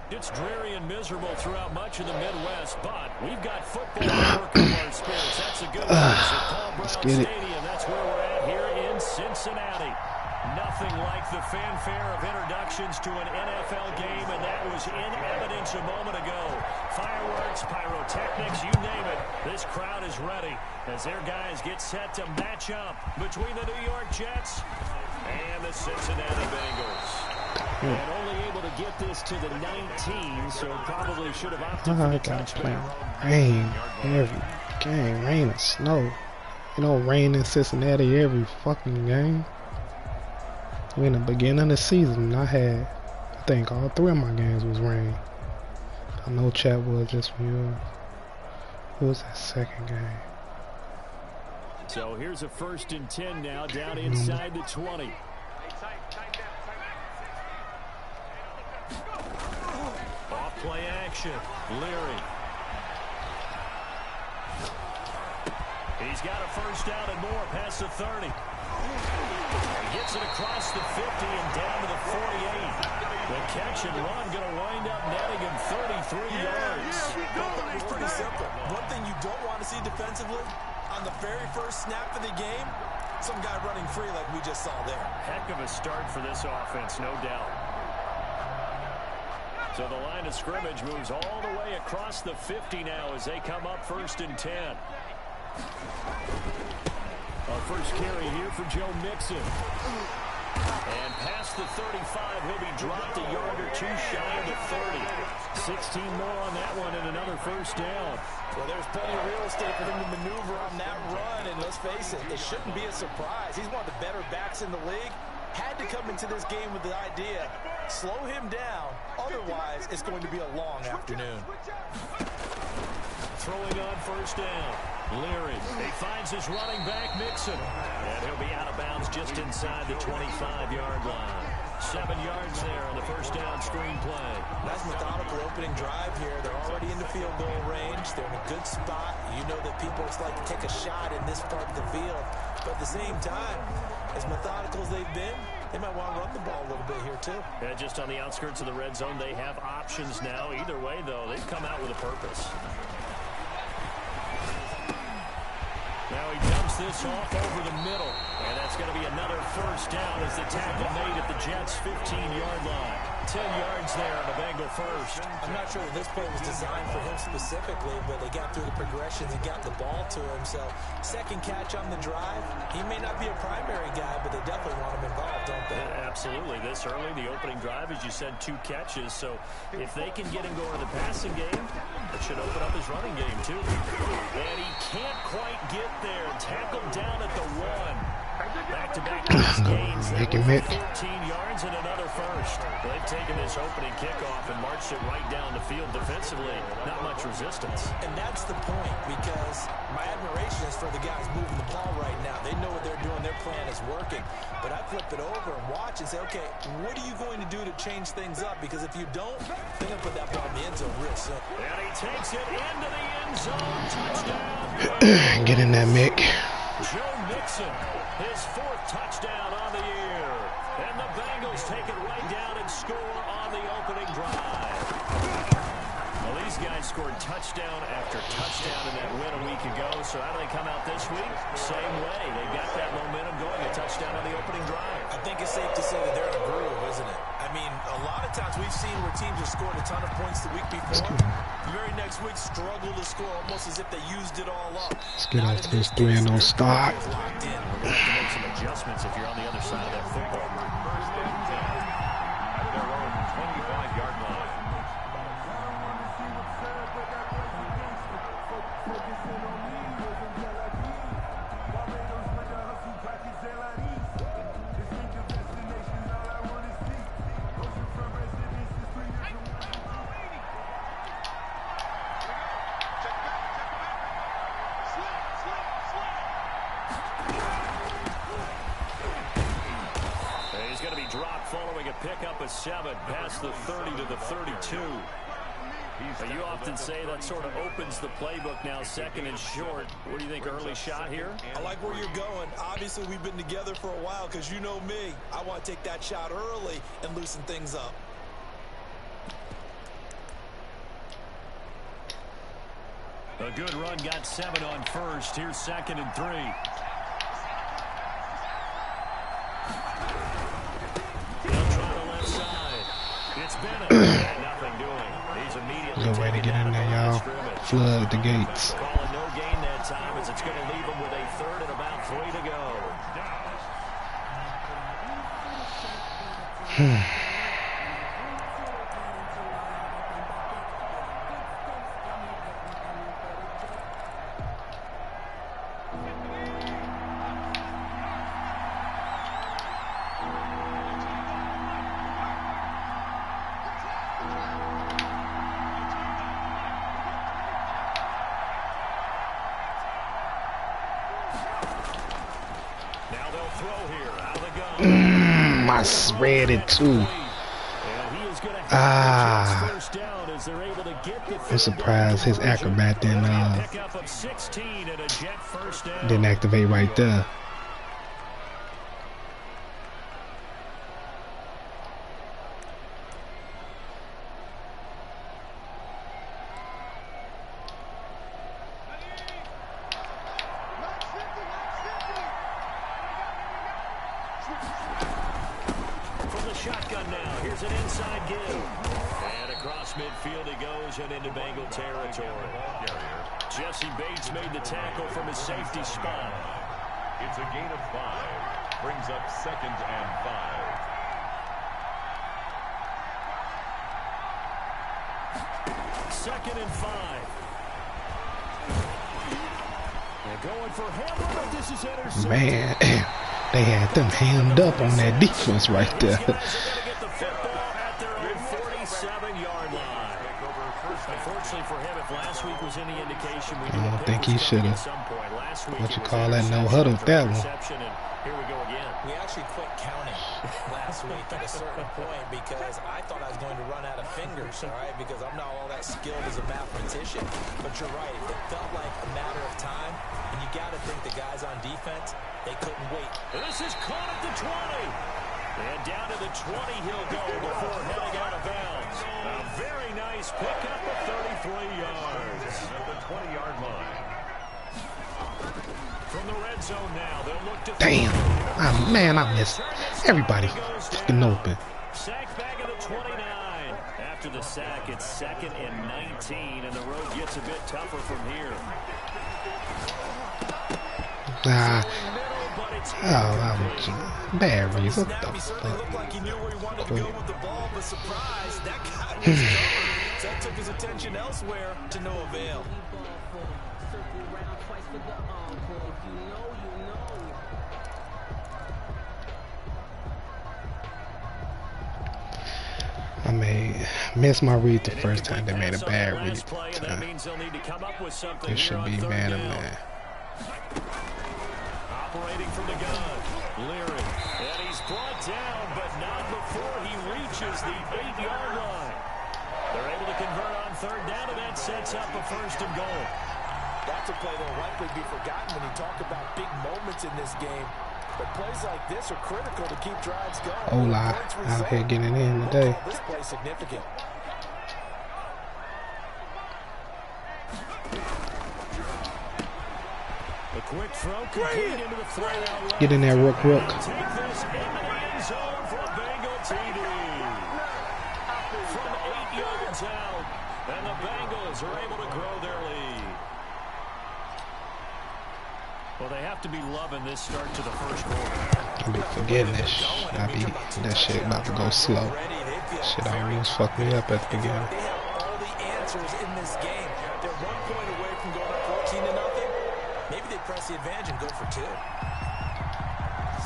It's dreary and miserable throughout much of the Midwest, but we've got football to work on our spirits. That's a good news at Paul Brown Stadium. That's where we're at here in Cincinnati. Nothing like the fanfare of introductions to an NFL game, and that was in evidence a moment ago. Fireworks, pyrotechnics, you name it. This crowd is ready as their guys get set to match up between the New York Jets and the Cincinnati Bengals. And only able to get this to the 19, so probably should have opted for the touchback. Rain every game, rain and snow. You know, rain in Cincinnati every fucking game. In the beginning of the season, I think all 3 of my games was rain. I know chat was just for you. Who was that second game? So here's a 1st and 10 now, down inside the 20. Off play action, Leary. He's got a 1st down and more past the 30. He gets it across the 50 and down to the 48. The catch and run going to wind up netting him 33 yards. It's pretty simple. One thing you don't want to see defensively, on the very first snap of the game, some guy running free like we just saw there. Heck of a start for this offense, no doubt. So the line of scrimmage moves all the way across the 50 now as they come up 1st and 10. Our first carry here for Joe Mixon. And past the 35, he'll be dropped a yard or 2 shy of the 30. 16 more on that one and another 1st down. Well, there's plenty of real estate for him to maneuver on that run, and let's face it, it shouldn't be a surprise. He's one of the better backs in the league. Had to come into this game with the idea, slow him down, otherwise it's going to be a long afternoon. Throwing on 1st down. Leary. He finds his running back, Mixon. And he'll be out of bounds just inside the 25-yard line. 7 yards there on the 1st down screen play. Nice methodical opening drive here. They're already in the field goal range. They're in a good spot. You know that people just like to take a shot in this part of the field. But at the same time, as methodical as they've been, they might want to run the ball a little bit here too. Yeah, just on the outskirts of the red zone, they have options now. Either way, though, they've come out with a purpose. Now he dumps this off over the middle. And that's going to be another 1st down as the tackle made at the Jets' 15-yard line. 10 yards there on the Bengal 1st. I'm not sure that this play was designed for him specifically, but they got through the progressions and got the ball to him. So, 2nd catch on the drive. He may not be a primary guy, but they definitely want him involved, don't they? Yeah, absolutely. This early, the opening drive, as you said, 2 catches. So, if they can get him going in the passing game, it should open up his running game, too. And he can't quite get there. Tackled down at the 1. Back-to-back gains. 14 yards and another 1st. They've taken this opening kickoff and marched it right down the field defensively. Not much resistance. And that's the point, because my admiration is for the guys moving the ball right now. They know what they're doing. Their plan is working. But I flip it over and watch and say, okay, what are you going to do to change things up? Because if you don't, they're going to put that ball in the end zone real soon. And he takes it into the end zone. Touchdown. Get in that, Mick. Joe Mixon, his 4th touchdown on the year. And the Bengals take it right down and score on the opening drive. Well, these guys scored touchdown after touchdown in that win a week ago. So how do they come out this week? Same way. They've got that momentum going. A touchdown on the opening drive. I think it's safe to say that they're in a groove, isn't it? I mean, a lot of times we've seen where teams have scored a ton of points the week before. The very next week struggle to score almost as if they used it all up. Let's get off this 3 and no start. We're going to have to make some adjustments if you're on the other side of that football. First and 10 at their own 25-yard line. Dropped following a pickup of 7 past the 30 to the 32. You often say that sort of opens the playbook now, 2nd and short. What do you think, early shot here? I like where you're going. Obviously, we've been together for a while because you know me. I want to take that shot early and loosen things up. A good run, got 7 on first. Here's 2nd and 3. They'll try the left side. It's Bennett. Nothing doing. He's immediately good way to get in there, y'all. Flood the gates. Calling no gain that time as it's going to leave him with a 3rd and about 3 to go. I read it too. I'm surprised his acrobat didn't activate right there. Shotgun now. Here's an inside give. And across midfield he goes and into Bengal territory. Jesse Bates made the tackle from his safety spot. It's a gain of 5. Brings up 2nd and 5. 2nd and 5. They're going for Hammer, but this is intercepted. Man, they had them hammed up on that defense right there. Unfortunately for him, if last week was any indication, I don't think he should have. What you call that? No huddle, that one. Here we go again. We actually quit counting last week at a certain point because I thought I was going to run out of fingers, all right, because I'm not all that skilled as a mathematician. But you're right. It felt like a matter of time, and you got to think the guys on defense, they couldn't wait. This is caught at the 20. And down to the 20 he'll go before heading out of bounds. A very nice pickup of 33 yards. At the 20-yard line. From the red zone now, they'll look to... Damn. Oh, man, I missed. Everybody fucking open. Sack back at the 29. After the sack, it's 2nd and 19, and the road gets a bit tougher from here. Bad reason. What the fuck? That took his attention elsewhere to no avail. Missed my read the first time. They made a bad read. It should be man to man. Operating from the gun, Leary, and he's brought down, but not before he reaches the 8-yard line. They're able to convert on 3rd down, and that sets up a 1st and goal. That's a play that will likely be forgotten when you talk about big moments in this game. But plays like this are critical to keep drives going. Ola out here getting in today. This play is significant. A quick throw complete into the flat out. Get in there, Rook. Take this in the end zone for a Bengal TD. From 8 yards out, and the Bengals are able to grow their lead. Well, they have to be loving this start to the first quarter. I be forgetting this. That shit about to go slow. Shit almost fucked me up at the beginning. They have all the answers in this game. They're 1 point away from going up 14-0. Maybe they press the advantage and go for 2.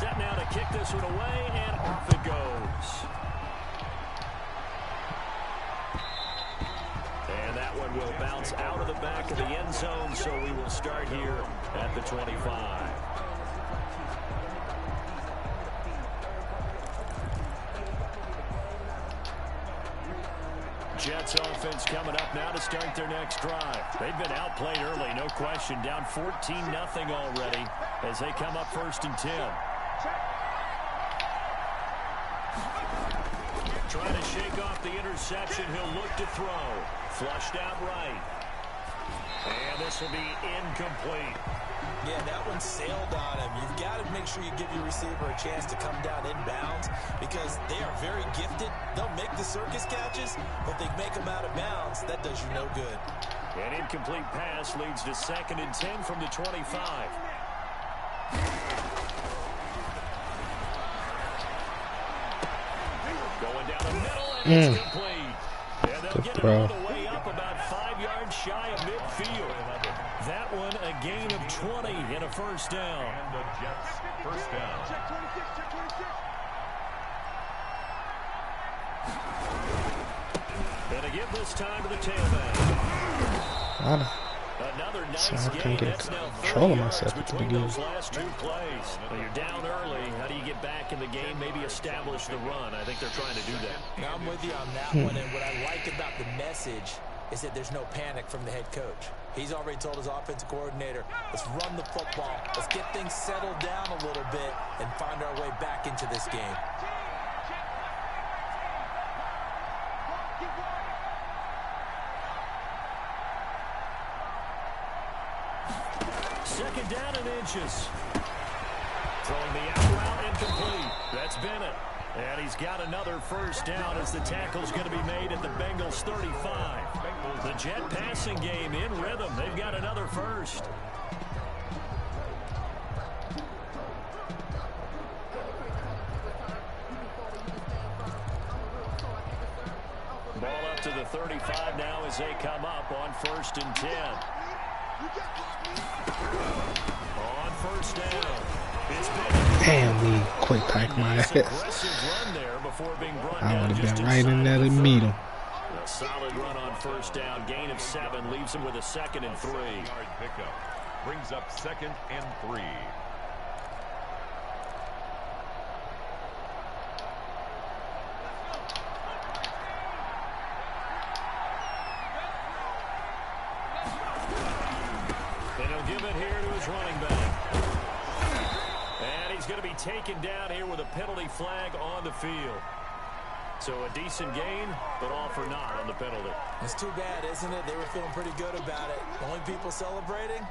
Set now to kick this one away, and off it goes. And that one will bounce out of the back of the end zone, so we will start here at the 25. Jets offense coming up now to start their next drive. They've been outplayed early, no question. Down 14-0 already as they come up 1st and 10. Trying to shake off the interception. He'll look to throw. Flushed out right. And this will be incomplete. Yeah, that one sailed on him. You've got to make sure you give your receiver a chance to come down inbounds because they are very gifted. They'll make the circus catches, but they make them out of bounds. That does you no good. An incomplete pass leads to 2nd and 10 from the 25. Going down the middle, and it's complete. And they'll get it all the way up about 5 yards shy of midfield. That one a gain of 20 and a first down. And the Jets first down. And to give this time to the tailback. Another nice game. That's now 30 yards between those last 2 plays. Well, you're down early. How do you get back in the game? Maybe establish the run. I think they're trying to do that. Now, I'm with you on that one. And what I like about the message is that there's no panic from the head coach. He's already told his offensive coordinator, let's run the football. Let's get things settled down a little bit and find our way back into this game. Second down and inches. Throwing the out route incomplete. That's Bennett. And he's got another first down as the tackle's going to be made at the Bengals 35. The Jet passing game in rhythm. They've got another first. Ball up to the 35 now as they come up on 1st and 10. On first down. Damn, we quick pack my ass. I would have been right in there to meet him. A solid run on first down. Gain of 7 leaves him with a 2nd and 3. Pickup brings up 2nd and 3. Taken down here with a penalty flag on the field. So a decent gain, but all for naught on the penalty. It's too bad, isn't it? They were feeling pretty good about it. The only people celebrating,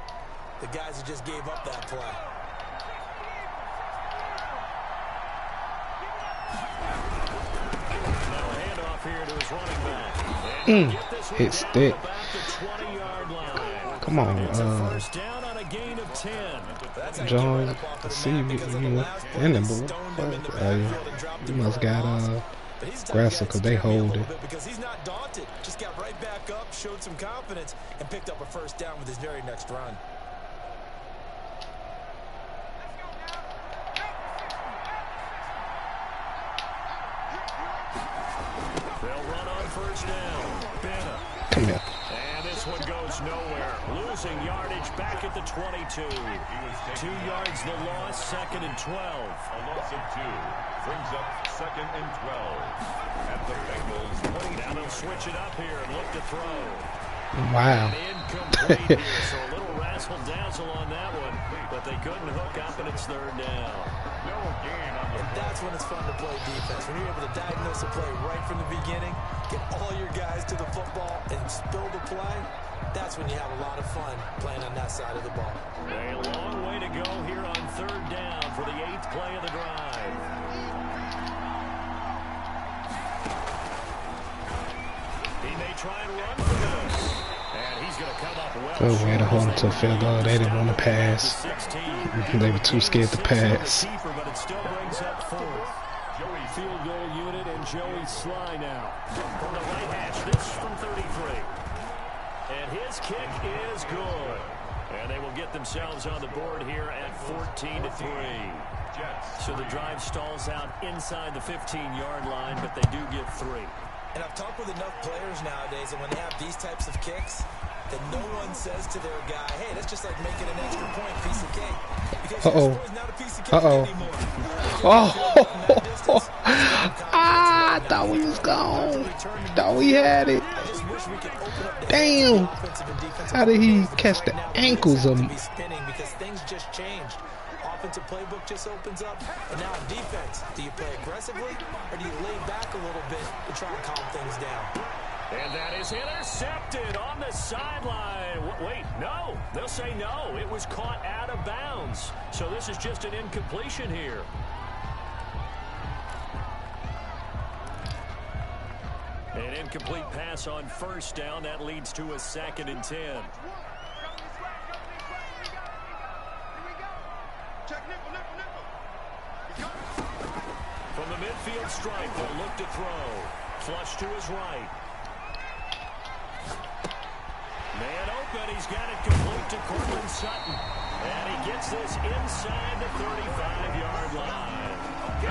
the guys who just gave up that play. Now a handoff here to his running back. Hit stick. Come on, first down on a gain of 10. John, see you in the ball. You must got Grasser because they hold it. Because he's not daunted. Just got right back up, showed some confidence, and picked up a first down with his very next run. They'll run on first down. Bennett. Come here. And this one goes nowhere. Losing yardage back at the 22. 2 yards the loss, 2nd and 12. A loss of 2 brings up 2nd and 12. At the Bengals 20. Now they'll switch it up here and look to throw. Wow. Incomplete here, so a little razzle-dazzle on that one, but they couldn't hook up, and it's 3rd down. No gain on the. And that's when it's fun to play defense. When you're able to diagnose a play right from the beginning, get all your guys to the football, and spill the play, that's when you have a lot of fun playing on that side of the ball. A long way to go here on 3rd down for the 8th play of the drive. He may try and run for this. And he's going to come up well. Good way to hold him to a field goal. They didn't want to pass. They were too scared to pass. But it still brings up 4th. Field goal unit and Joey Sly now. From the right hash, this from 33. And his kick is good. And they will get themselves on the board here at 14-3. So the drive stalls out inside the 15-yard line, but they do get 3. And I've talked with enough players nowadays, and when they have these types of kicks, that no one says to their guy, hey, that's just like making an extra point piece of cake. Because your score is not a piece of cake anymore. I thought we was gone. Thought we had it. Damn. How did he catch the ankles of him? Because things just changed. Offensive playbook just opens up, and now on defense, do you play aggressively or do you lay back a little bit to try and calm things down? And that is intercepted on the sideline. Wait, no. They'll say no. It was caught out of bounds. So this is just an incompletion here. An incomplete pass on first down. That leads to a 2nd and 10. From the midfield stripe, they'll look to throw. Flush to his right. Man open. He's got it complete to Cortland Sutton. And he gets this inside the 35-yard line.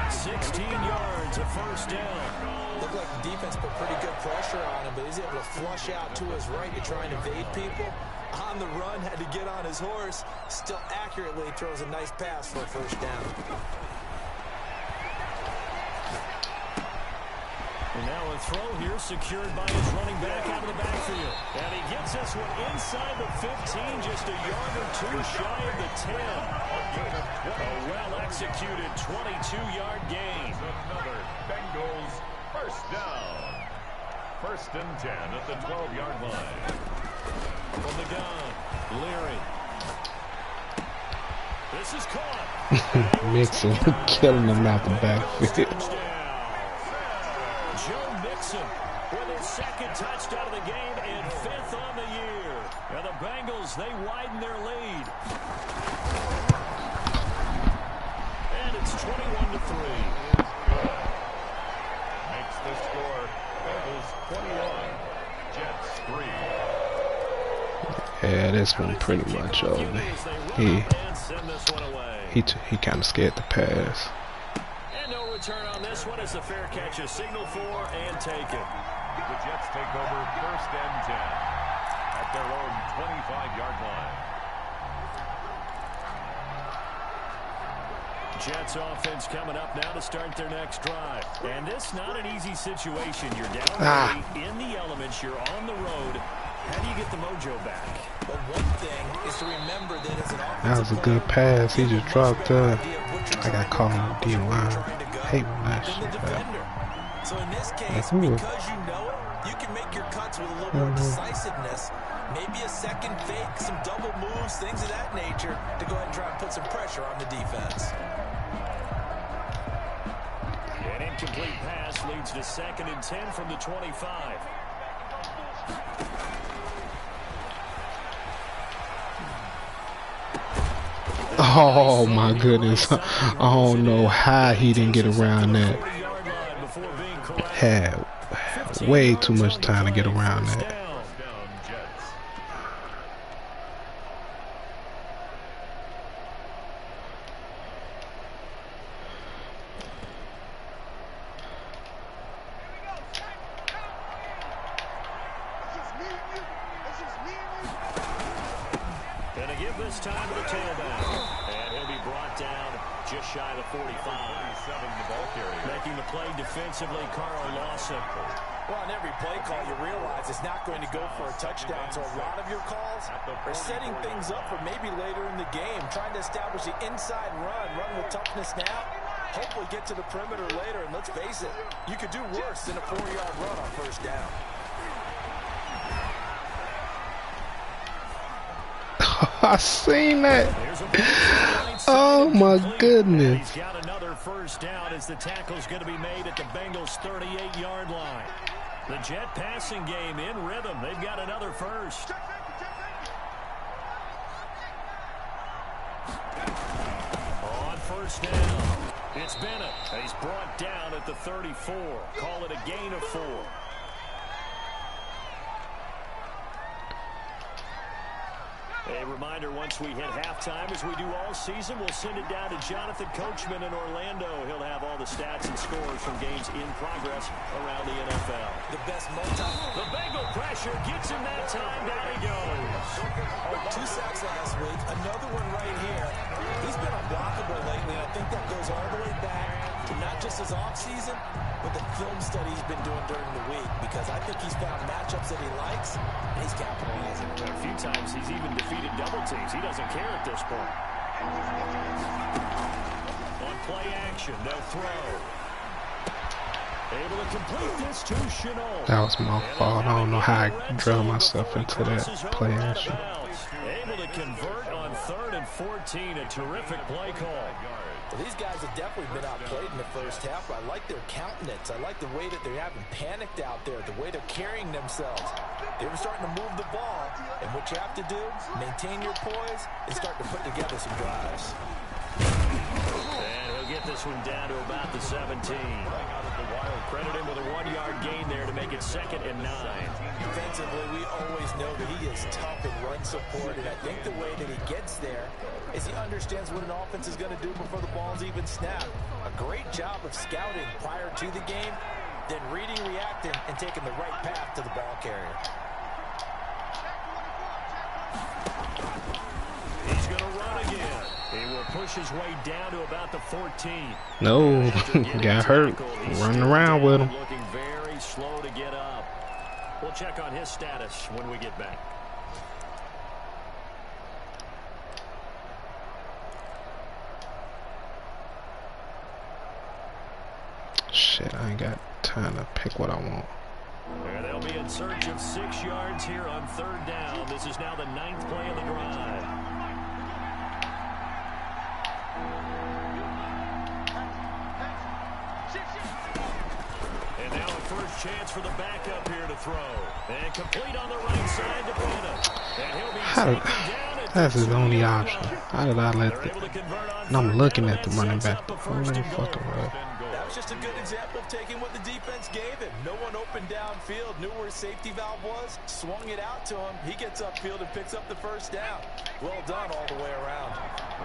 16 yards, a first down. Looked like the defense put pretty good pressure on him, but he's able to flush out to his right to try and evade people. On the run, had to get on his horse. Still accurately throws a nice pass for a first down. And now a throw here secured by his running back out of the backfield. And he gets this one inside the 15, just a yard or two shy of the 10. A well-executed 22-yard gain. Another Bengals first down. 1st and 10 at the 12-yard line. From the gun, Leary. This is caught. Mixon killing them out the backfield. With his 2nd touchdown of the game and 5th on the year. And the Bengals, they widen their lead. And it's 21-3. Makes the score Bengals 21, Jets 3. Yeah, this one pretty much over. He kind of scared the pass. Return on this one is the fair catch, a signal for and taken. The Jets take over 1st and 10 at their own 25-yard line. Jets offense coming up now to start their next drive. And this not an easy situation. You're down in the elements. You're on the road. How do you get the mojo back? But one thing is to remember that as an offensive That was a good pass. He just dropped I got caught on the D-line. I hate when that shit happens. So in this case, because you know it, you can make your cuts with a little more decisiveness. Maybe a second fake, some double moves, things of that nature to go ahead and try and put some pressure on the defense. An incomplete pass leads to 2nd and 10 from the 25. Oh my goodness. I don't know how he didn't get around that. Had way too much time to get around that. Gonna give this time to the tailback. And he'll be brought down just shy of the 45. The ball carrier. Making the play defensively, Carl Lawson. Well, on every play call, you realize it's not going to go for a touchdown. So a lot of your calls are setting things up for maybe later in the game, trying to establish the inside run with toughness now. Hopefully get to the perimeter later, and let's face it, you could do worse than a 4-yard run on first down. I seen that. Oh my goodness. He's got another first down as the tackle's going to be made at the Bengals 38-yard line. The Jet passing game in rhythm. They've got another first. On first down, it's Bennett. He's brought down at the 34. Call it a gain of 4. A reminder, once we hit halftime, as we do all season, we'll send it down to Jonathan Coachman in Orlando. He'll have all the stats and scores from games in progress around the NFL. The best The Bengal pressure gets him that time. Down he goes. 2 sacks last week. Another one right here. He's been unblockable lately. I think that goes all the way back to not just his offseason, but the film study he's been doing during the week, because I think he's found matchups that he likes, and he's capitalizing. A few times he's even defeated double teams. He doesn't care at this point. On play action, they'll throw. Able to complete this to Chenault. That was my fault. I don't know how I drove myself into that play action. Able to convert on 3rd and 14. A terrific play call. Well, these guys have definitely been outplayed in the first half. I like their countenance. I like the way that they haven't panicked out there, the way they're carrying themselves. They were starting to move the ball, and what you have to do, maintain your poise and start to put together some drives. And he'll get this one down to about the 17. Credit him with a 1-yard gain there to make it 2nd and 9. Defensively, we always know that he is tough in run support, and I think the way that he gets there is he understands what an offense is going to do before the ball's even snapped. A great job of scouting prior to the game, then reading, reacting, and taking the right path to the ball carrier. He's going to run again. He will push his way down to about the 14. No, got hurt. Running around with him. Looking very slow to get up. We'll check on his status when we get back. Shit, I ain't got time to pick what I want. And they'll be in search of 6 yards here on 3rd down. This is now the 9th play of the drive. And now a first chance for the backup here to throw. And complete on the right side to Bennett. And he'll be taken down at That's his only option. How did I let it? And I'm looking at the running back. That was just a good example of taking what the defense gave him. No one open downfield, knew where his safety valve was, swung it out to him. He gets upfield and picks up the first down. Well done all the way around.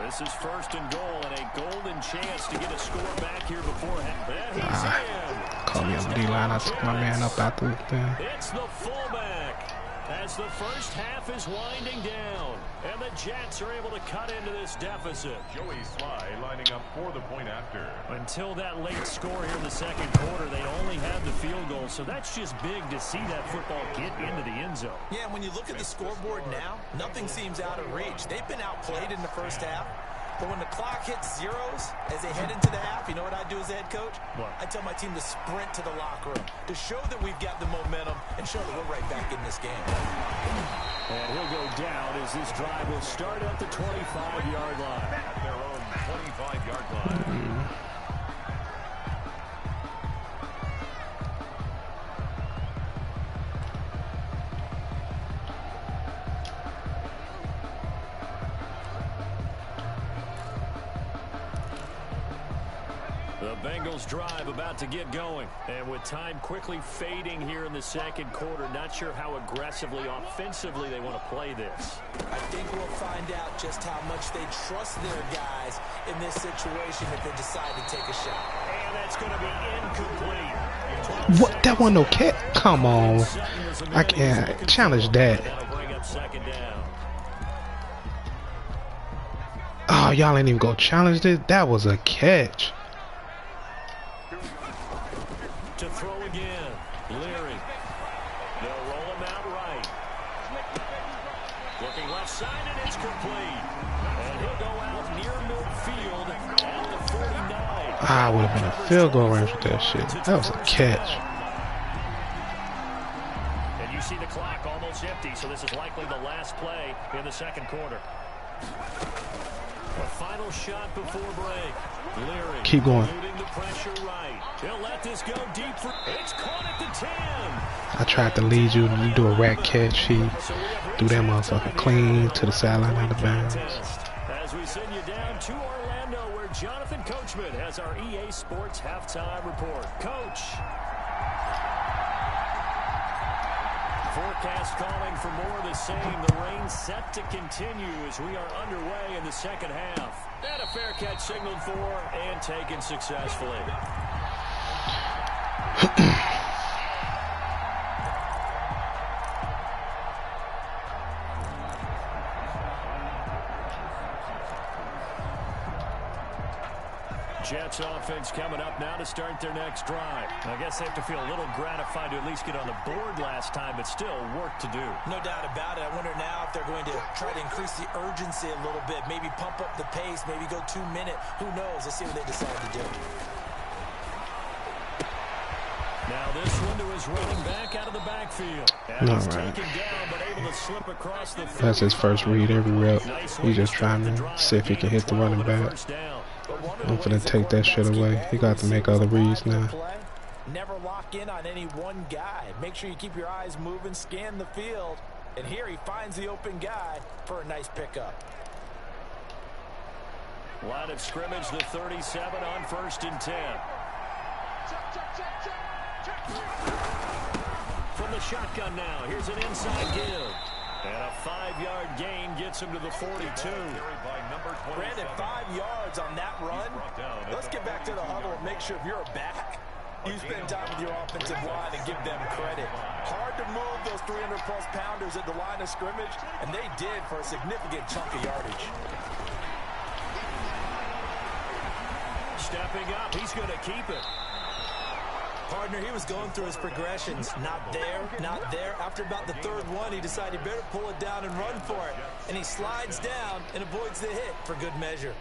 This is 1st and goal and a golden chance to get a score back here before half. And he's in. Call me on the D-line. I took my man up out the thing. It's the fullback as the first half is winding down. And the Jets are able to cut into this deficit. Joey Sly lining up for the point after. Until that late score here in the 2nd quarter, they only had the field goal. So that's just big to see that football get into the end zone. Yeah, when you look at the scoreboard now, nothing seems out of reach. They've been outplayed in the first half. But when the clock hits zeros as they head into the half, you know what I do as a head coach? What? I tell my team to sprint to the locker room to show that we've got the momentum and show that we're right back in this game. And he'll go down as this drive will start at the 25-yard line. At their own 25-yard line. The Bengals drive about to get going. And with time quickly fading here in the 2nd quarter, not sure how aggressively, offensively they want to play this. I think we'll find out just how much they trust their guys in this situation if they decide to take a shot. And that's going to be incomplete. What? That wasn't no cat? Come on. I can't challenge that. That'll bring up 2nd down. Oh, y'all ain't even go challenge it? That was a catch. To throw again. Leary. They'll roll him out right. Looking left side, and it's complete. And he'll go out near midfield at the 49. I would have been a field goal range with that shit. That was a catch. And you see the clock almost empty, so this is likely the last play in the 2nd quarter. A final shot before break. Leary. Keep going. The pressure right. He'll let this go deep for. It's caught at the 10. I tried to lead you, and you do a rat catch. He threw that motherfucker clean to the sideline of the bounds. As we send you down to Orlando, where Jonathan Coachman has our EA Sports halftime report. Coach. Forecast calling for more of the same. The rain set to continue as we are underway in the 2nd half. And a fair catch signaled for and taken successfully. Jets offense coming up now to start their next drive. I guess they have to feel a little gratified to at least get on the board last time, but still work to do. No doubt about it. I wonder now if they're going to try to increase the urgency a little bit, maybe pump up the pace, maybe go 2 minute. Who knows? Let's see what they decide to do. Now this one to his running back out of the backfield. And he's taken down, but able to slip across the field. That's his first read every rep. He's just trying to see if he can hit the running back. I'm finna take that shit away. He got to make other reads now. Never lock in on any one guy. Make sure you keep your eyes moving, scan the field. And here he finds the open guy for a nice pickup. Line of scrimmage, the 37 on 1st and 10. From the shotgun now, here's an inside give. And a 5-yard gain gets him to the 42. Brandon, 5 yards on that run. Let's get back to the huddle and make sure if you're a back, you spend time with your offensive line and give them credit. Hard to move those 300-plus pounders at the line of scrimmage, and they did for a significant chunk of yardage. Stepping up, he's going to keep it. Partner, he was going through his progressions. Not there, not there. After about the 3rd one, he decided he better pull it down and run for it. And he slides down and avoids the hit for good measure.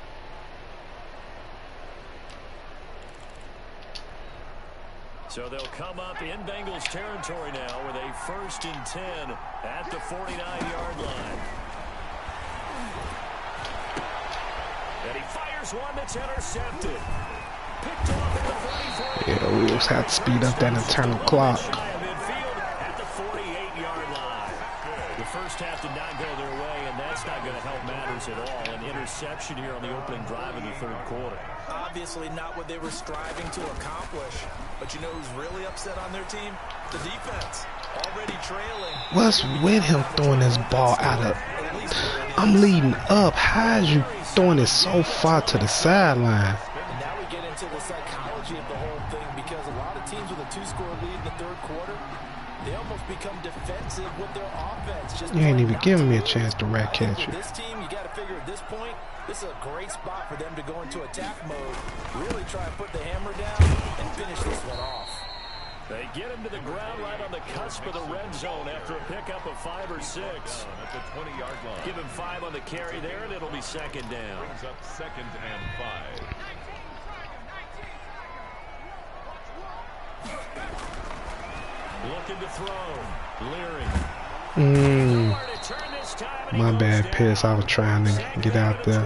So they'll come up in Bengals territory now with a 1st and 10 at the 49-yard line. And he fires one that's intercepted. Picked off at the 44. Yeah, we just have to speed up that internal clock. At the 48-yard line. The first half did not go their way, and that's not going to help matters at all. An interception here on the opening drive in the 3rd quarter. Obviously not what they were striving to accomplish. But you know who's really upset on their team? The defense. Already trailing. What's with him throwing this ball out of... I'm leading up. How is you throwing it so far to the sideline? And now we get into the psychology of the whole thing, because a lot of teams with a 2-score lead in the 3rd quarter, they almost become defensive with their offense. Just you ain't even giving me a chance to rat catch it. This team, you got to figure at this point, this is a great spot for them to go into attack mode, really try and put the hammer down and finish this one off. They get him to the ground right on the cusp of the red zone after a pickup of 5 or 6. At the 20-yard line. Give him 5 on the carry there, and it'll be 2nd down. Brings up 2nd and 5. Looking to throw. Leary. My bad, Piss. I was trying to get out there.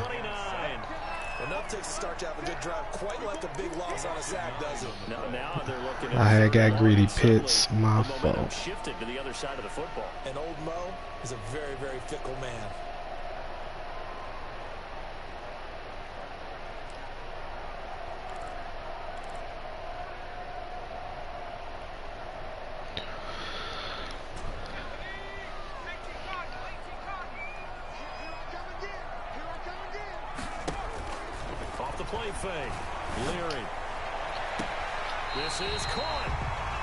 Enough takes to start to have a good drive, quite like a big loss on a sack, does it? Now they're looking at I had got greedy. Pitts, my fault. Shifted to the other side of the football. And old Mo is a very, very fickle man. Play fake. Leary. This is caught.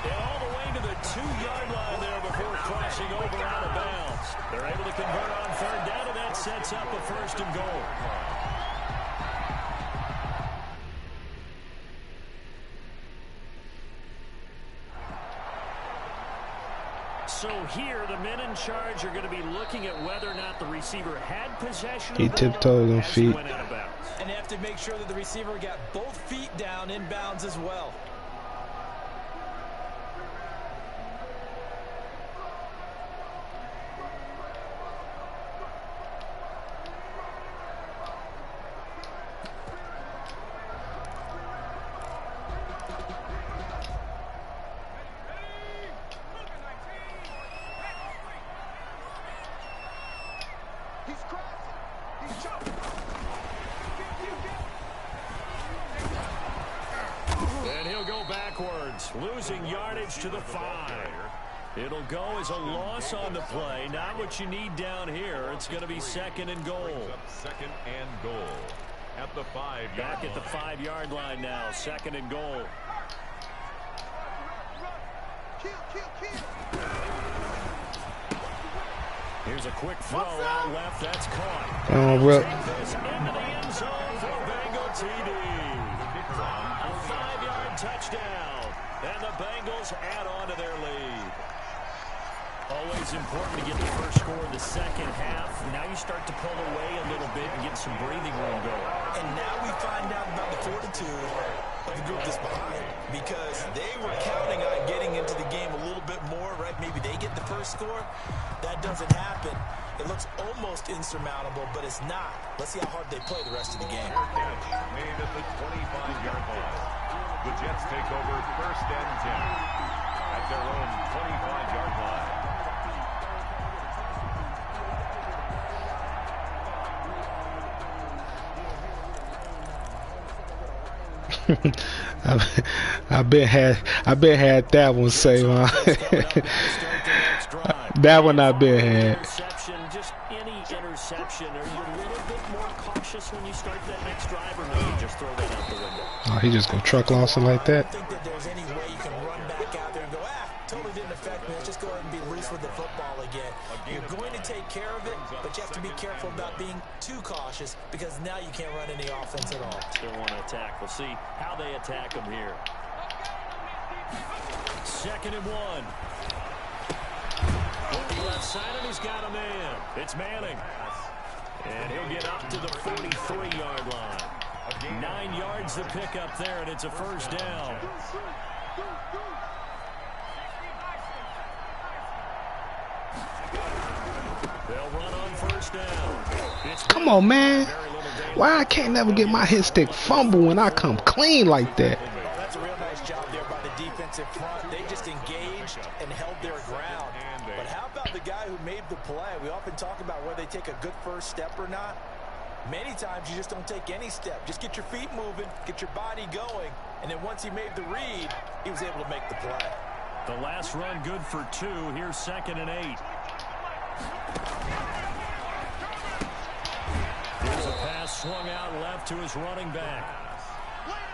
And all the way to the 2-yard line there before crossing over out of bounds. They're able to convert on 3rd down, and that sets up a 1st and goal. So here, the men in charge are going to be looking at whether or not the receiver had possession. He tiptoed on feet. And they have to make sure that the receiver got both feet down in bounds as well. Losing yardage to the 5. It'll go as a loss on the play. Not what you need down here. It's going to be 2nd and goal. 2nd and goal at the 5-yard line. Back at the 5-yard line now. 2nd and goal. Here's a quick throw out left. That's caught. Oh, well. Into the end zone for a Bengal TD. A 5-yard touchdown. And the Bengals add on to their lead. Always important to get the first score in the 2nd half. Now you start to pull away a little bit and get some breathing room going. And now we find out about the fortitude of the group that's behind, because they were counting on getting into the game a little bit more, right? Maybe they get the first score. That doesn't happen. It looks almost insurmountable, but it's not. Let's see how hard they play the rest of the game. Catch made at the 25-yard line. The Jets take over 1st and 10 at their own 25-yard line. I've been had that one saved. That one I've been had. Just any interception. Are you a little bit more cautious when you start that next drive, or maybe just throw that out the window? Oh, he just gonna truck Lawson like that? I don't think that there's any way you can run back out there and go, totally didn't affect me. Let's just go ahead and be loose with the football again. You're going to take care of it, but you have to be careful about being too cautious, because now you can't run any offense at all. Still want to attack. We'll see how they attack him here. 2nd and 1. Left side, and he's got a man. It's Manning. And he'll get up to the 43-yard line. 9 yards to pick up there, and it's a 1st down. They'll run on 1st down. Come on, man. Why I can't never get my hit stick fumble when I come clean like that? That's a real nice job there by the defensive front. They just engaged and held their ground. But how about the guy who made the play? We often talk about whether they take a good first step or not. Many times you just don't take any step. Just get your feet moving, get your body going, and then once he made the read, he was able to make the play. The last run good for 2. Here's 2nd and 8. Here's a pass swung out left to his running back.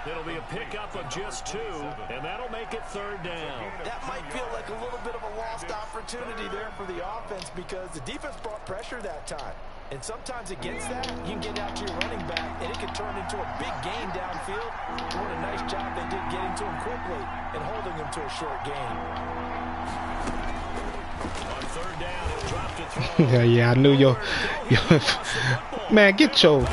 It'll be a pickup of just 2, and that'll make it 3rd down. That might feel like a little bit of a lost opportunity there for the offense, because the defense brought pressure that time. And sometimes against that, you can get out to your running back, and it can turn into a big gain downfield. What a nice job they did getting to him quickly and holding him to a short gain. On 3rd down, he'll drop to throw. Yeah, I knew your man, get your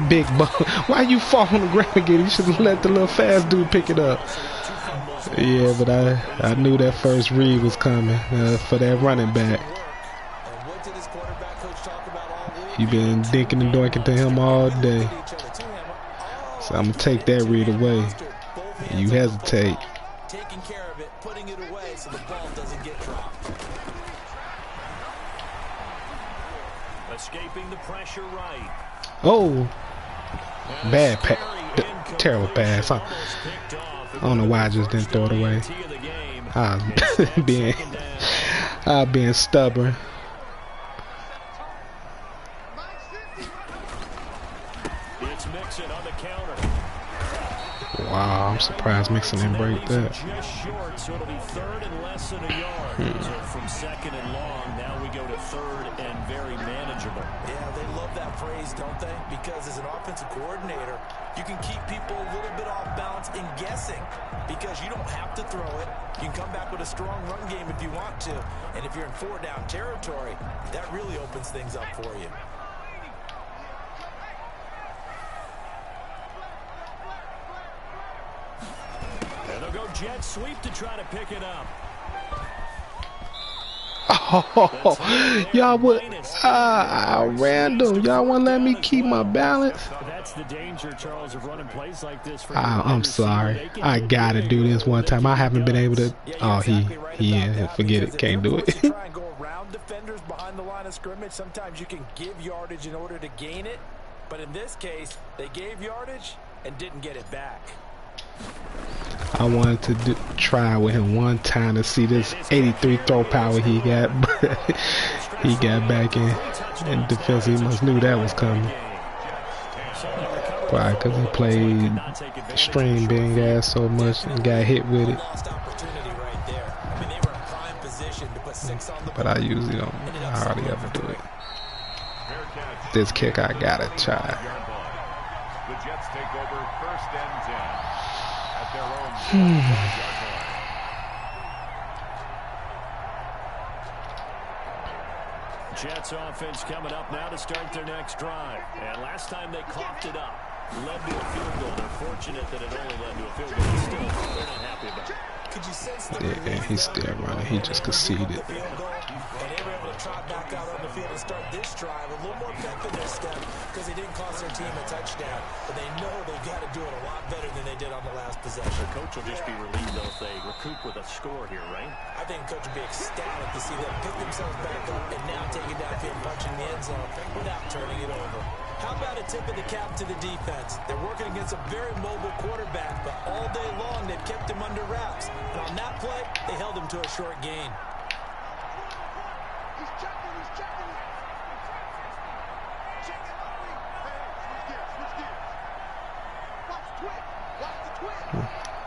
big ball. Why you fall on the ground again? You should have let the little fast dude pick it up. Yeah, but I knew that first read was coming for that running back. You've been dinking and doinking to him all day. So I'm going to take that read away. You hesitate. Taking care of it, putting it away so the ball doesn't get dropped. Escaping the pressure right. Oh, bad pass. Terrible pass. I don't know why I just didn't throw it away. I was being stubborn. Wow, I'm surprised Mixon didn't break that. Just short, so it'll be 3rd and less than a yard. So from 2nd and long, now we go to 3rd and very manageable. Yeah, they love that phrase, don't they? Because as an offensive coordinator, you can keep people a little bit off balance and guessing, because you don't have to throw it. You can come back with a strong run game if you want to. And if you're in 4-down territory, that really opens things up for you. Jet sweep to try to pick it up. Oh, y'all would random. Y'all wouldn't let me keep my balance. That's the danger, Charles, of running plays like this. I'm sorry. I gotta do this one time. I haven't been able to. Oh, forget it. Can't do it. Try and go around defenders behind the line of scrimmage. Sometimes you can give yardage in order to gain it, but in this case, they gave yardage and didn't get it back. I wanted to try with him one time to see this 83 throw power he got, but he got back in defense. He must knew that was coming. Why? Because he played string big ass so much and got hit with it. But I usually don't. I hardly ever do it. This kick I gotta try. The Jets take over 1st and 10 at their own 12-yard line. Jets offense coming up now to start their next drive. And last time they coughed it up, led to a field goal. They're unfortunate that it only led to a field goal. Still, they're not happy about it. Could you sense the Yeah, he's still running. He just conceded. and they were able to trot back out on the field and start this drive a little more pep in their step because they didn't cost their team a touchdown. But they know they've got to do it a lot better than they did on the last possession. The coach will just be relieved though if they recoup with a score here, right? I think the coach would be ecstatic to see them pick themselves back up and now take it downfield, punching the end zone without turning it over. How about a tip of the cap to the defense? They're working against a very mobile quarterback, but all day long they've kept him under wraps. And on that play, they held him to a short gain.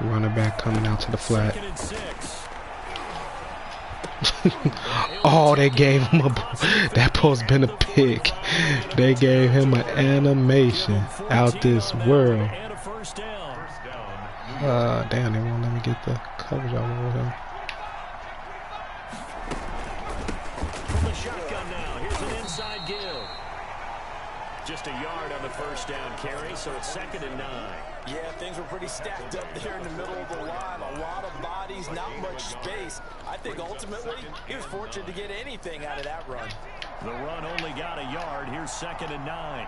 Running back coming out to the flat. Oh, they gave him a... That post been a pick. They gave him an animation out this world. Damn, they won't let me get the coverage all over him. From the shotgun now, here's an inside give. Just a yard on the first down carry, so it's 2nd and 9. Yeah, things were pretty stacked up there in the middle of the line. A lot of bodies, not much space. I think ultimately he was fortunate to get anything out of that run. The run only got a yard. Here's 2nd and 9.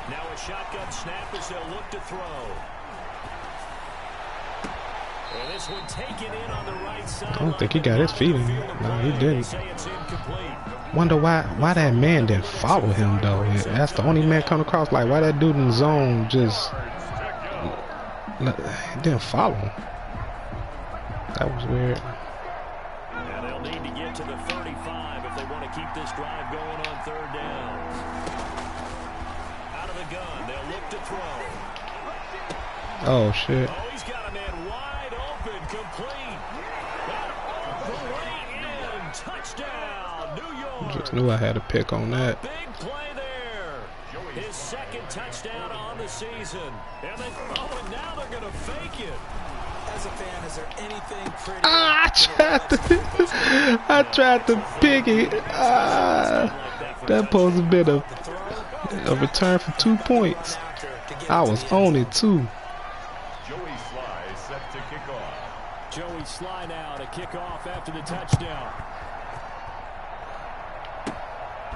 Now a shotgun snap as they'll look to throw. And this one taken in on the right side. I don't think he got his feet in. No, he didn't. Wonder why that man didn't follow him though. That's the only man coming across. Like why that dude in the zone just didn't follow him. That was weird. And they'll need to get to the 35 if they want to keep this drive going on 3rd down. Out of the gun, they'll look to throw. Oh shit. Oh, he's got a man wide open, complete. All the way in, touchdown, New York. Just knew I had a pick on that. Big play there. His 2nd touchdown on the season. And now they're going to fake it. As a fan, is there anything pretty? I tried to pick it. That supposed to be a return for 2 points. I was on it too. Joey Sly set to kick off. Joey Sly now to kick off after the touchdown.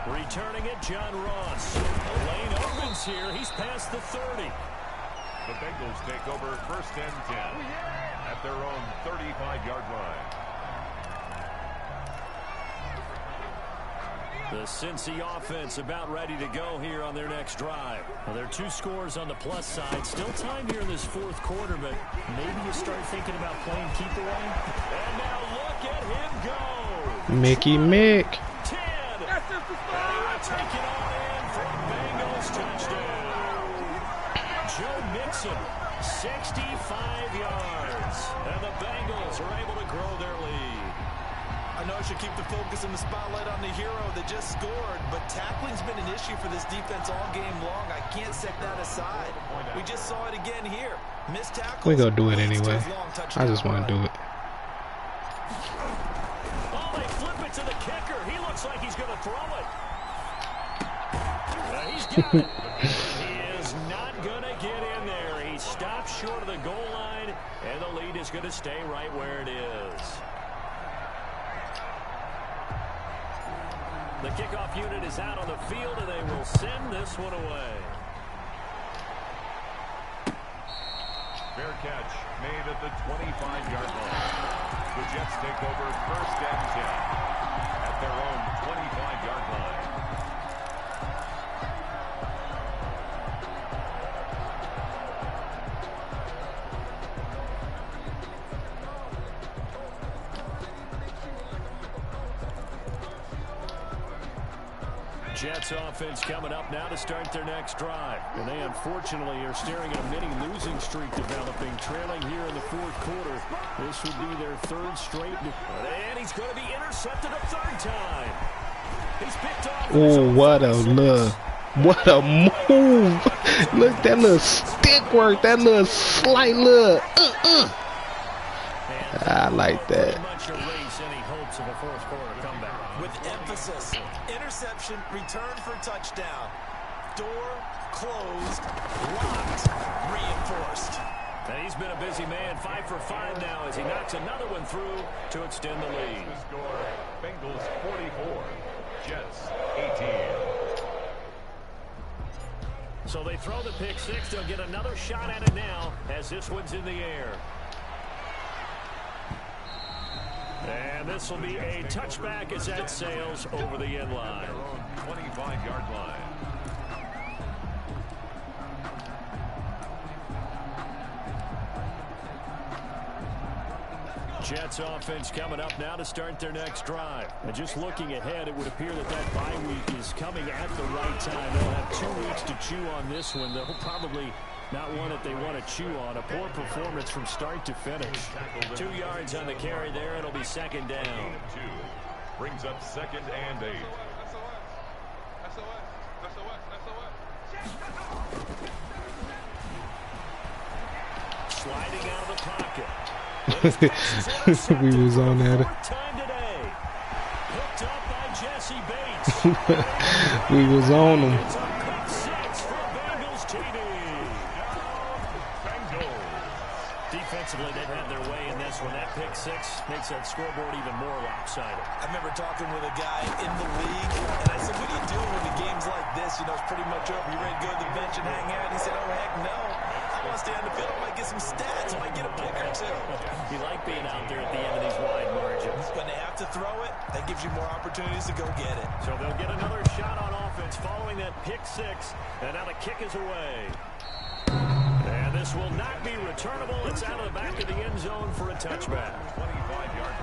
Returning it, John Ross. The lane opens here. He's past the 30. The Bengals take over 1st and 10 at their own 35-yard line. The Cincy offense about ready to go here on their next drive. Well, there are 2 scores on the plus side. Still time here in this 4th quarter, but maybe you start thinking about playing keep away. And now look at him go. Mickey Mick. 10. And take it on in for a Bengals touchdown. Joe Mixon, 65 yards. And the Bengals are able to grow their lead. I know I should keep the focus and the spotlight on the hero that just scored, but tackling's been an issue for this defense all game long. I can't set that aside. We just saw it again here. Missed tackles. We're going to do it anyway. I just want to do it. Oh, they flip it to the kicker. He looks like he's going to throw it. He's got it. He is not going to get in there. He stops short of the goal line, and the lead is going to stay right where it is. The kickoff unit is out on the field, and they will send this one away. Fair catch made at the 25-yard line. The Jets take over 1st and 10 at their own 25-yard line. Jets offense coming up now to start their next drive. And they unfortunately are staring at a mini losing streak developing, trailing here in the 4th quarter. This would be their 3rd straight. And he's going to be intercepted a 3rd time. He's picked off. Oh, what a look. What a move. Look, that little stick work, that little slight little. I like that. Of a 4th quarter comeback. With emphasis, interception, return for touchdown. Door closed, locked, reinforced. And he's been a busy man, 5 for 5 now as he knocks another one through to extend the lead. The score, Bengals 44, Jets 18. So they throw the pick six. They'll get another shot at it now as this one's in the air. And this will be a touchback as that sails over the end line. 25-yard line. Jets offense coming up now to start their next drive. And just looking ahead, it would appear that that bye week is coming at the right time. They'll have 2 weeks to chew on this one. They'll probably not one that they want to chew on. A poor performance from start to finish. 2 yards on the carry there. It'll be second down. 2 brings up 2nd and 8. Sliding out of the pocket. We was on that. Picked up by Jesse Bates. We was on them. It's a pick six for Bengals TD. Defensively, they've had their way in this one. That pick six makes that scoreboard even more lopsided. I remember talking with a guy in the league, and I said, what are you doing when the game's like this? You know, it's pretty much over. You ready to go to the bench and hang out? He said, oh, heck no. I want to stay on the field. I might get some stats. I might get a pick or two. You like being out there at the end of these wide margins. When they have to throw it, that gives you more opportunities to go get it. So they'll get another shot on offense following that pick six. And now the kick is away. And this will not be returnable. It's out of the back of the end zone for a touchback. 25-yard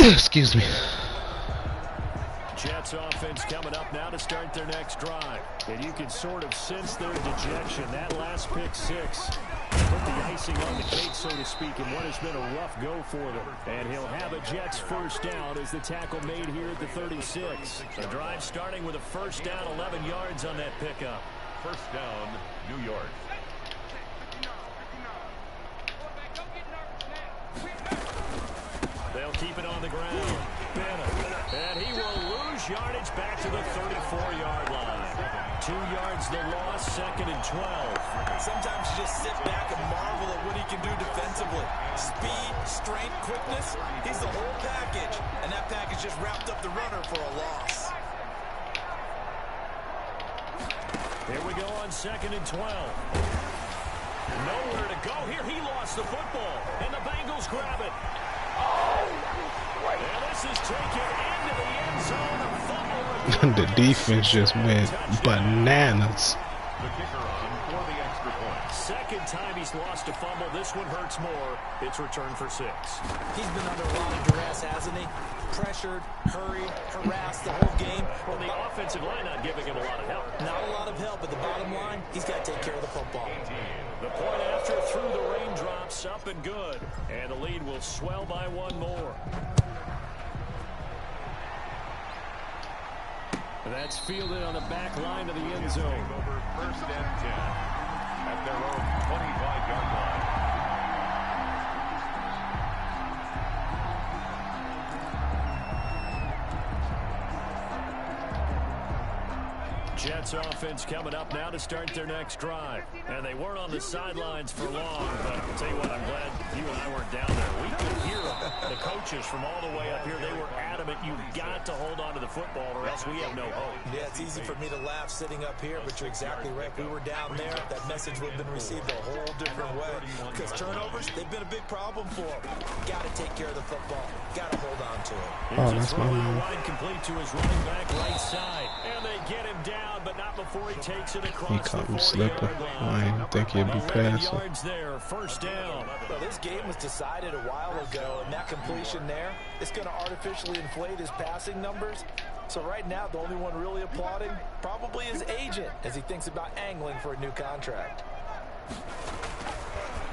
line. Excuse me. Jets offense coming up now to start their next drive. And you can sort of sense their dejection. That last pick six put the icing on the cake, so to speak, in what has been a rough go for them. And he'll have a Jets first down as the tackle made here at the 36. The drive starting with a first down, 11 yards on that pickup. First down, New York. They'll keep it on the ground. And he will lose yardage back to the 34-yard line. 2 yards the loss, 2nd and 12. Sometimes you just sit back and marvel at what he can do defensively. Speed, strength, quickness, he's the whole package. And that package just wrapped up the runner for a loss. Here we go on 2nd and 12. Nowhere to go here. He lost the football. And the Bengals grab it. And this is taken into the end zone. The defense just went bananas. The kicker on for the extra point. Second time he's lost a fumble. This one hurts more. It's returned for 6. He's been under a lot of duress, hasn't he? Pressured, hurried, harassed the whole game. Well, the offensive line not giving him a lot of help. Not a lot of help, but the bottom line, he's got to take care of the football. The point after through the raindrops, up and good. And the lead will swell by 1 more. That's fielded on the back line of the end zone. Over first and 10 at their own 25-yard line. Jets offense coming up now to start their next drive. And they weren't on the sidelines for long, but I'll tell you what, I'm glad you and I weren't down there. We could hear them. The coaches from all the way up here, they were adamant, you've got to hold on to the football or else we have no hope. Yeah, it's easy for me to laugh sitting up here, but you're exactly right. If we were down there, that message would have been received a whole different way. Because turnovers, they've been a big problem for them. Got to take care of the football. Got to hold on to it. Oh, that's my man. Wide complete to his running back right side. And they get him down, but not before he takes it across He caught him the slipping. 40-yard I line. didn't think he'd be 11 passing. yards there, first down. Well, this game was decided a while ago, and that completion there, it's going to artificially inflate his passing numbers. So right now, the only one really applauding probably his agent as he thinks about angling for a new contract.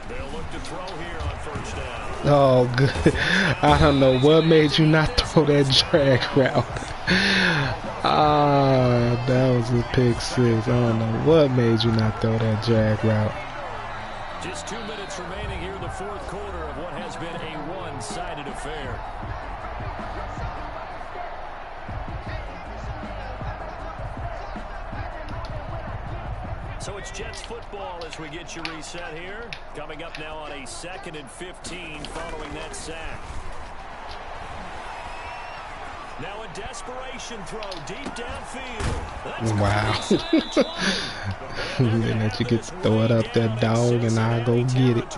They'll look to throw here on first down. Oh, good. I don't know what made you not throw that drag route. Ah, that was a pick six. I don't know what made you not throw that drag route. Just 2 minutes remaining here in the fourth quarter of what has been a one-sided affair. So it's Jets football as we get you reset here. Coming up now on a 2nd and 15 following that sack. Now a desperation throw deep downfield. Wow. Then let you get to throw it up that dog and I'll go get it.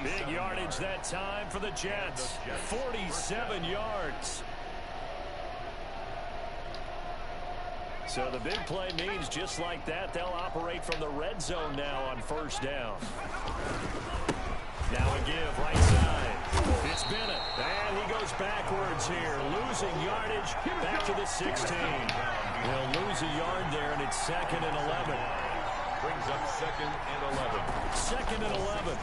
Big yardage that time for the Jets. 47 yards. So the big play means just like that, they'll operate from the red zone now on 1st down. Now a give right side. It's Bennett. And he goes backwards here. Losing yardage back to the 16. He'll lose a yard there, and it's 2nd and 11. Brings up 2nd and 11. 2nd and 11.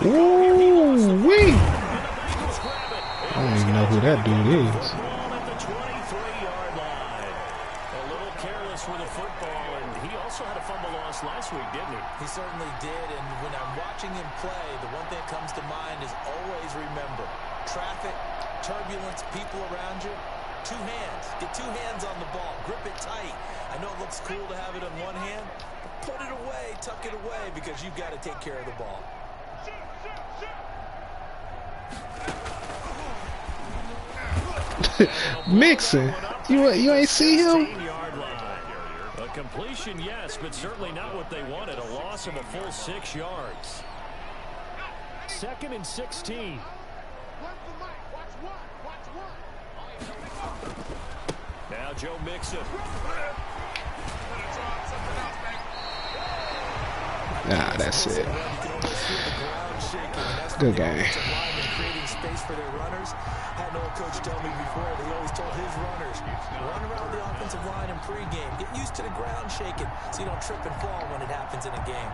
Ooh, wee. I don't even know who that dude is. With a football, and he also had a fumble loss last week, didn't he? He certainly did, and when I'm watching him play, the one thing that comes to mind is always remember, traffic, turbulence, people around you, 2 hands. Get 2 hands on the ball. Grip it tight. I know it looks cool to have it on one hand, but put it away, tuck it away, because you've got to take care of the ball. Mixon, you ain't see him? Completion, yes, but certainly not what they wanted. A loss of a full 6 yards. 2nd and 16. Now Joe Mixon. Nah, that's it. Good game. For their runners. Had an old coach tell me before that he always told his runners, run around the offensive line in pregame. Get used to the ground shaking so you don't trip and fall when it happens in a game.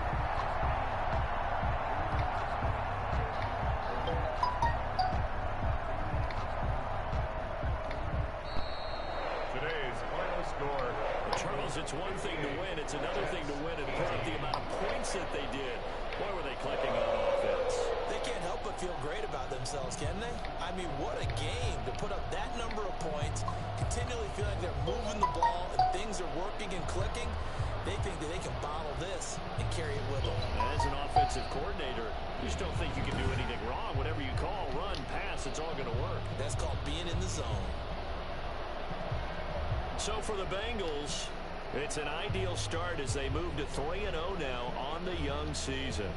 Today's final score. Charles, it's one thing to win. It's another thing to win and put up the amount of points that they did. Boy, were they clicking on offense. They can't help but feel great about themselves, can they? I mean, what a game to put up that number of points, continually feel like they're moving the ball and things are working and clicking. They think that they can bottle this and carry it with them. As an offensive coordinator, you just don't think you can do anything wrong. Whatever you call, run, pass, it's all going to work. That's called being in the zone. So for the Bengals, it's an ideal start as they move to 3-0 now on the young season.